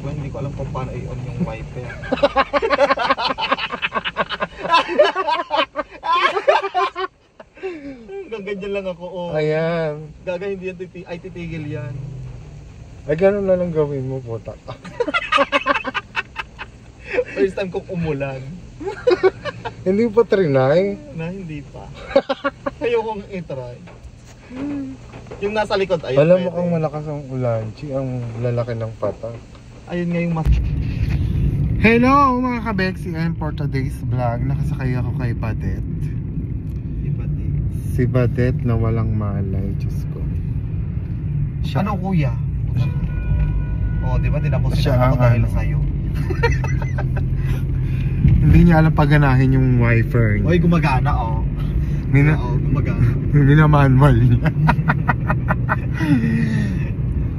ba? Hindi ko alam kung paano i-on yung wiper. Hanggang ganyan lang ako. Oh. Ayan. Gaga hindi yan ay titigil yan. Ay, ganun na lang gawin mo, puta. First time kong umulan. Hindi pa trinay? Na hindi pa. Ayokong i-try. Yung nasa likod, ayun. Alam mo kung malakas ang ulan, ang lalaki ng patak. Ayun nga yung mas... Hello mga kabeksi, and for today's vlog, nakasakay ako kay Badet. Si Badet na walang malay, Diyos ko. Ano kuya? Oo, di ba tinapos siya ako dahil sa'yo? Hindi niya alam paganahin yung wiper niya. Uy, gumagana oh. Oo, gumagana. Minamanual niya.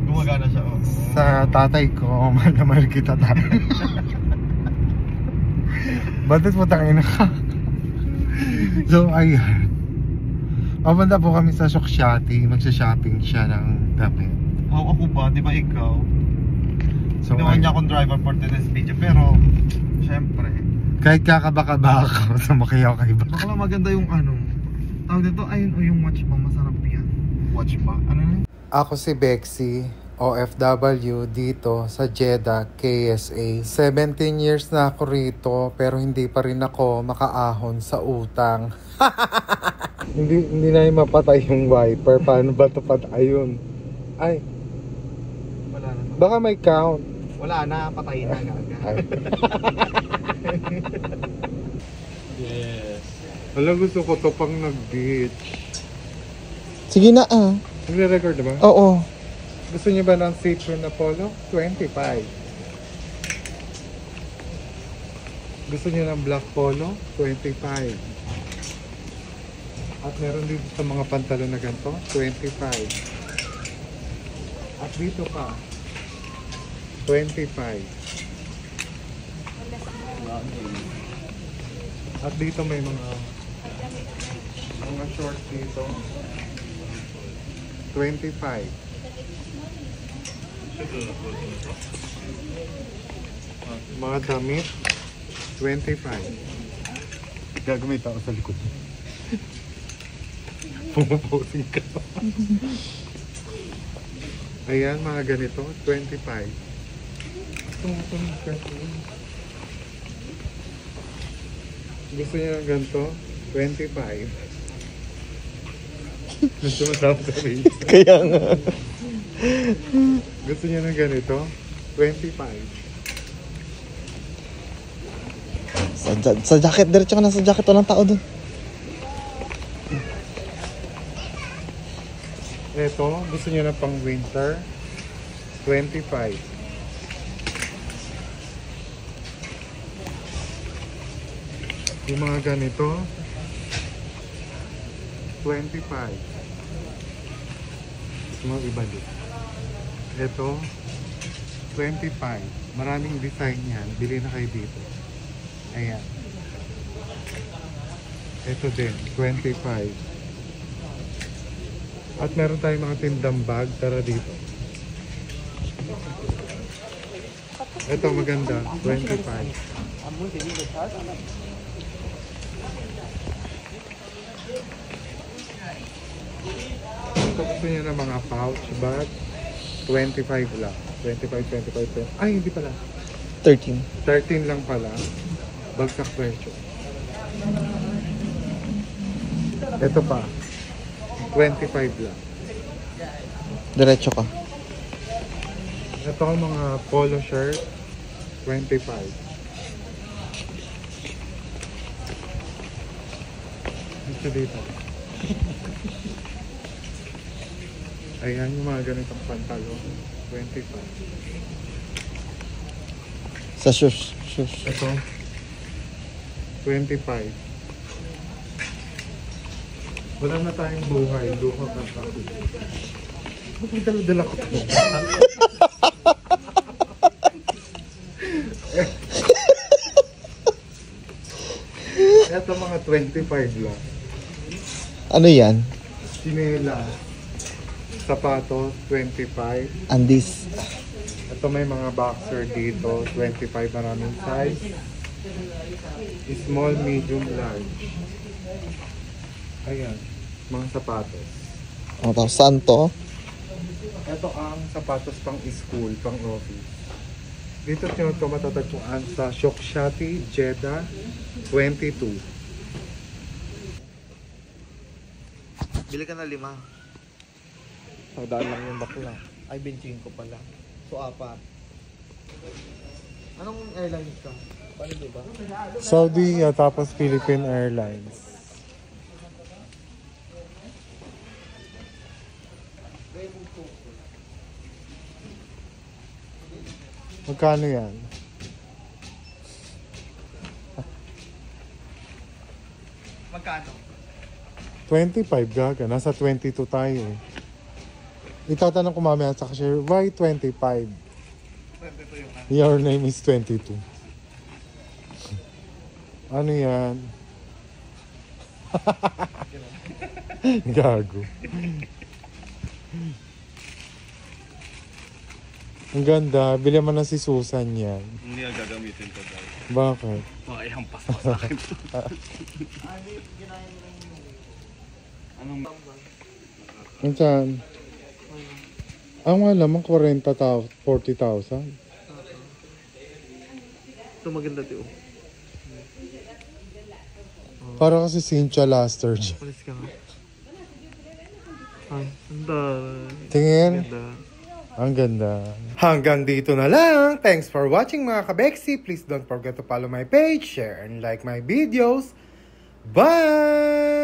Gumagana siya oh. Sa tatay ko, mahal na mahal kita tayo. Badet mo tangina ka. So ayan, papunta po kami sa Shoksati. Magsha-shopping siya ng damit. Oh, ako ba? Di ba ikaw? So ginawa niya akong driver for today's video. Pero, syempre kahit kakabaka-baka ako, sumakay ako kay Badet. baka lang maganda yung ano tawag dito, ayun o yung watch ba? Masarap yan. Watch ba? Ano na? Ako si Bexy, OFW dito sa Jeddah, KSA. 17 years na ako rito pero hindi pa rin ako makaahon sa utang. hindi na yung mapatay yung wiper. Paano ba ito ayun? Ay, Wala na. baka may count. Wala na, patayin na gaga. Ay. Yes. Wala, gusto ko to pang nag-beach. Sige na Nagre-record ba? Oo. Gusto niyo ba ng citron na polo? 25. Gusto niyo ng black polo? 25. At meron dito sa mga pantalon na ganito, 25. At dito pa, 25. At dito may mga shorts dito, 25. Mga damit, 25. Gagamit ako sa likod. Pumuposing ka. Ayan, mga ganito, 25. Gusto niya ng ganito, 25. Gusto mo sa rin. Kaya nga. Gusto niya ng ganito, 25. Sa jacket, diretso ka na sa jacket. Walang tao dun. Ito, gusto niyo na pang winter, 25. Yung mga ganito, 25. Yung mga iba dito. Ito, 25. Maraming design yan. Bili na kayo dito. Ayan. Ito din, 25. At meron tayong mga tindang bag. Tara dito. Ito maganda, 25. Ito gusto niya ng mga pouch bag, 25 lang. 25. Ay, hindi pala. 13. 13 lang pala. Bagsak presyo. Ito pa. 25 lang. Diretso ka. Ito ang mga polo shirt, 25. Ito dito. Ayan yung mga ganitong pantalon, 25. Sa shoes. Ito, 25. Wala na tayong buhay, luha ka pa. Bakit dala-dala ko ito? Ito mga 25 lang. Ano yan? Sinela, sapatos, 25. Andis. At Ito may mga boxer dito, 25 maraming size. Small, medium, large. Ayan, mga sapatos. O, tapos saan to? Ito ang sapatos pang school, pang office. Dito nyo ito matatagpuan sa Shokshati, Jeddah, 22. Bili ka na 5. Pagdaan lang yung bakla. Ay, 25 pala. So, 4. Anong airlines ka? Paano diba? Saudi, tapos Philippine Airlines. Magkano yan? Magkano? 25 gaga. Nasa 22 tayo eh. Itatanong ko mamaya sa cashier, why 25? 22 yung Your name is 22. Ano yan? Gago. Ang ganda. Bili mo na si Susan yan. Hindi na gagamitin ko dahil. Bakit? Makahampas pa sa akin. Anong... Ang saan? Ang alam, 40,000. Ito maganda ito. Para kasi Cynthia Laster dyan. Palis ka nga. Ay, ganda. Tingin. Ganda. Ang ganda. Hanggang dito na lang. Thanks for watching mga kabeksi. Please don't forget to follow my page, share, and like my videos. Bye!